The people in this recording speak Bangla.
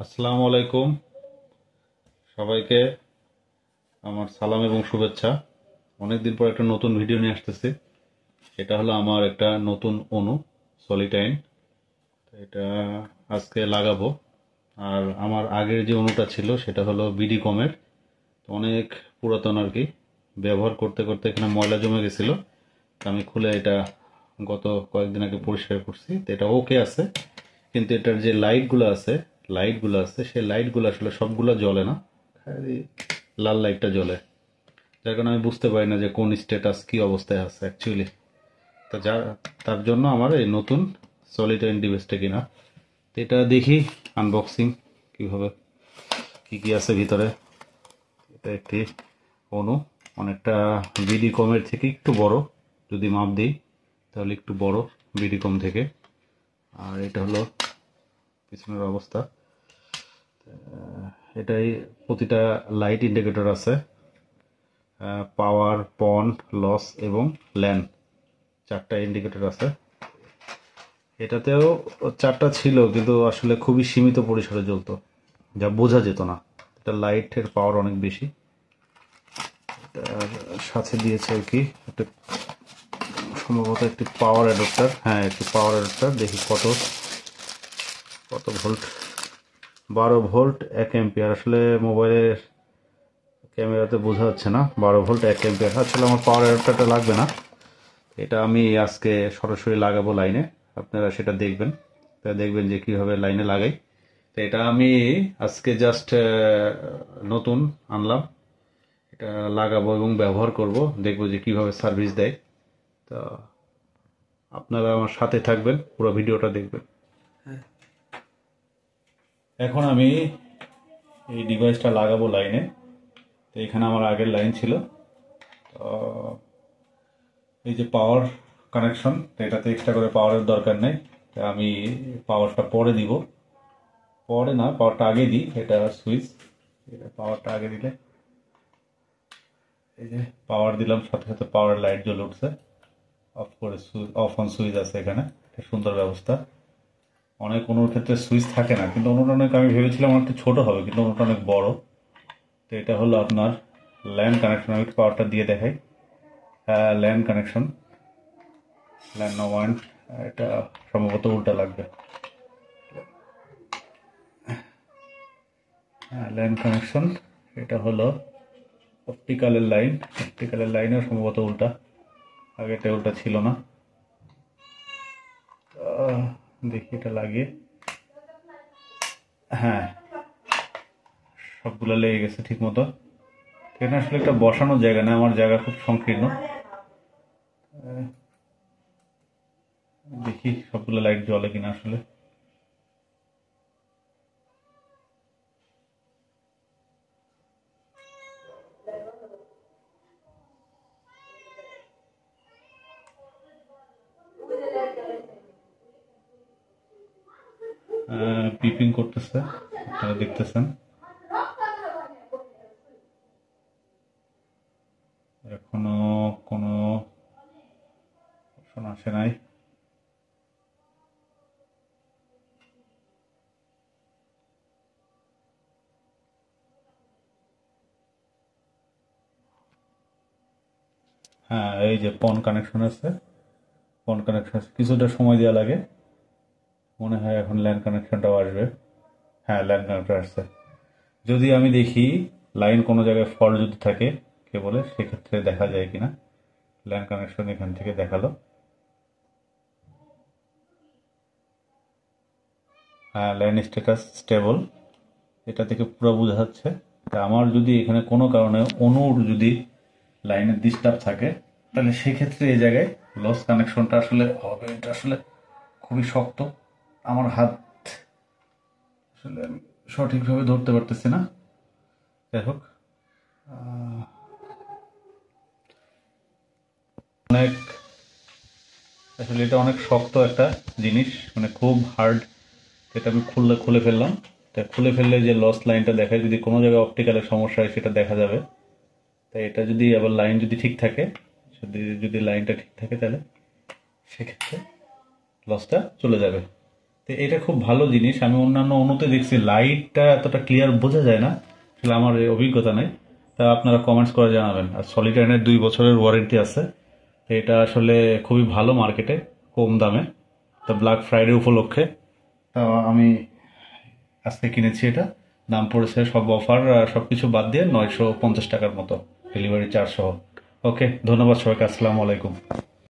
আসসালামু আলাইকুম সবাইকে আমার সালাম এবং শুভেচ্ছা। অনেকদিন পর একটা নতুন ভিডিও নিয়ে আসতেছি। এটা হলো আমার একটা নতুন অণু সলিটাইন। এটা আজকে লাগাবো। আর আমার আগের যে অণুটা ছিল সেটা হলো বিডি কমের, অনেক পুরাতন আর কি। ব্যবহার করতে করতে এখানে ময়লা জমে গেছিল, তো আমি খুলে এটা গত কয়েকদিন আগে পরিষ্কার করছি। তো এটা ওকে আছে, কিন্তু এটার যে লাইটগুলো আছে সেই লাইটগুলো আসলে সবগুলো জ্বলে না, খালি লাল লাইটটা জ্বলে। যার কারণে আমি বুঝতে পারি না যে কোন স্ট্যাটাস কি অবস্থায় আছে অ্যাকচুয়ালি। তা তার জন্য আমার এই নতুন সলিটাইন ডিভাইসটা কিনা। তো এটা দেখি আনবক্সিং কিভাবে, কি কি আছে ভিতরে। এটা একটি অনু, অনেকটা বিডি কমের থেকে একটু বড়, যদি মাপ দিই তাহলে একটু বড় বিডি কম থেকে। আর এটা হলো পিছনের অবস্থা। এটাই প্রতিটা লাইট ইন্ডিকেটর আছে, পাওয়ার, পন, লস এবং ল্যান, চারটা ইন্ডিকেটর আছে। এটাতেও চারটা ছিল, কিন্তু আসলে খুবই সীমিত পরিসরে জ্বলতো, যা বোঝা যেত না। এটা লাইটের পাওয়ার অনেক বেশি। এটার সাথে দিয়েছে আর কি একটা, সম্ভবত একটি পাওয়ার অ্যাডাপ্টার। হ্যাঁ, একটি পাওয়ার অ্যাডাপ্টার। দেখি কত কত ভোল্ট। 12 volt 1 ampere. আসলে মোবাইলের ক্যামেরাতে বোঝা যাচ্ছে না। 12 ভোল্ট 1 অ্যাম্পিয়ার। আসলে আমার পাওয়ার অ্যাডাপ্টারটা লাগবে না, এটা আমি আজকে সরাসরি লাগাবো লাইনে। আপনারা সেটা দেখবেন, তা দেখবেন যে কিভাবে লাইনে লাগাই। তো এটা আমি আজকে জাস্ট নতুন আনলাম, এটা লাগাবো এবং ব্যবহার করব, দেখবো যে কিভাবে সার্ভিস দেয়। তো আপনারা আমার সাথে থাকবেন, পুরো ভিডিওটা দেখবেন। এখন আমি এই ডিভাইসটা লাগাবো লাইনে। তো এখানে আমার আগের লাইন ছিল। তো এই যে পাওয়ার কানেকশন, তো এটাতে এক্সট্রা করে পাওয়ারের দরকার নেই। তো আমি পাওয়ারটা পরে দিব, পরে না, পাওয়ারটা আগে দিই। এটা সুইচ, এটা পাওয়ারটা আগে দিলে, এই যে পাওয়ার দিলাম, সাথে সাথে পাওয়ার লাইট জ্বলে উঠছে। অফ করে অফ অন সুইচ আছে এখানে, একটা সুন্দর ব্যবস্থা। অনেক অনুর ক্ষেত্রে সুইচ থাকে না, কিন্তু অনুটা অনেক, আমি ভেবেছিলাম অনেকটা ছোট হবে, কিন্তু অনুটা অনেক বড়। তো এটা হলো আপনার ল্যান কানেকশন। আমি পাওয়ারটা দিয়ে দেখাই। LAN connection, LAN one. এটা সম্ভবত উল্টা লাগবে। ল্যান কানেকশন, এটা হলো অপটিক্যালের লাইন। অপটিক্যালের লাইনও সম্ভবত উল্টা, আগেটা উল্টা ছিল না। দেখি এটা লাগিয়ে, হ্যাঁ সবগুলো লেগে গেছে ঠিক মতো। এখানে আসলে একটা বসানোর জায়গা না, আমার জায়গা খুব সংকীর্ণ। দেখি সবগুলো লাইট জ্বলে কিনা আসলে। পিপিং করতেছে, আপনারা দেখতেছেন। এখনো কোনো অপশন আসে নাই। হ্যাঁ, এই যে পন কানেকশন আছে, পন কানেকশন আছে, কিছুটা সময় দেওয়া লাগে। মনে হয় এখন ল্যান্ড কানেকশনটাও আসবে। হ্যাঁ, ল্যান্ড কানেকশন আসছে। যদি আমি দেখি লাইন কোনো জায়গায় ফল্ট যদি থাকে কেবলে, সেক্ষেত্রে দেখা যায় কিনা। ল্যান্ড কানেকশন এখান থেকে দেখালো। হ্যাঁ, লাইন স্ট্যাটাস স্টেবল, এটা থেকে পুরো বোঝা যাচ্ছে। তা আমার যদি এখানে কোনো কারণে অনুর যদি লাইনের ডিস্টার্ব থাকে, তাহলে সেক্ষেত্রে এই জায়গায় লস কানেকশনটা আসলে হবে। এটা আসলে খুবই শক্ত, আমার হাত আসলে আমি সঠিকভাবে ধরতে পারতেছি না। যাই হোক, অনেক, আসলে এটা অনেক শক্ত একটা জিনিস, মানে খুব হার্ড। এটা আমি খুলে ফেললাম। তা খুলে ফেললে যে লস লাইনটা দেখায়, যদি কোনো জায়গায় অপটিক্যালের সমস্যা হয় সেটা দেখা যাবে। তাই এটা যদি আবার লাইন যদি ঠিক থাকে, যদি লাইনটা ঠিক থাকে, তাহলে সেক্ষেত্রে লসটা চলে যাবে। তো এটা খুব ভালো জিনিস। আমি অন্যান্য অণুতে দেখছি লাইটটা এতটা ক্লিয়ার বোঝা যায় না, আসলে আমার এই অভিজ্ঞতা নেই। তা আপনারা কমেন্টস করে জানাবেন। আর সলিটাইনের 2 বছরের ওয়ারেন্টি আছে। তো এটা আসলে খুবই ভালো মার্কেটে, কম দামে। তো ব্ল্যাক ফ্রাইডে উপলক্ষে তা আমি আজকে কিনেছি এটা। দাম পড়েছে সব অফার সব কিছু বাদ দিয়ে 950 টাকার মতো, ডেলিভারি চার্জ সহ। ওকে, ধন্যবাদ সবাইকে। আসসালামু আলাইকুম।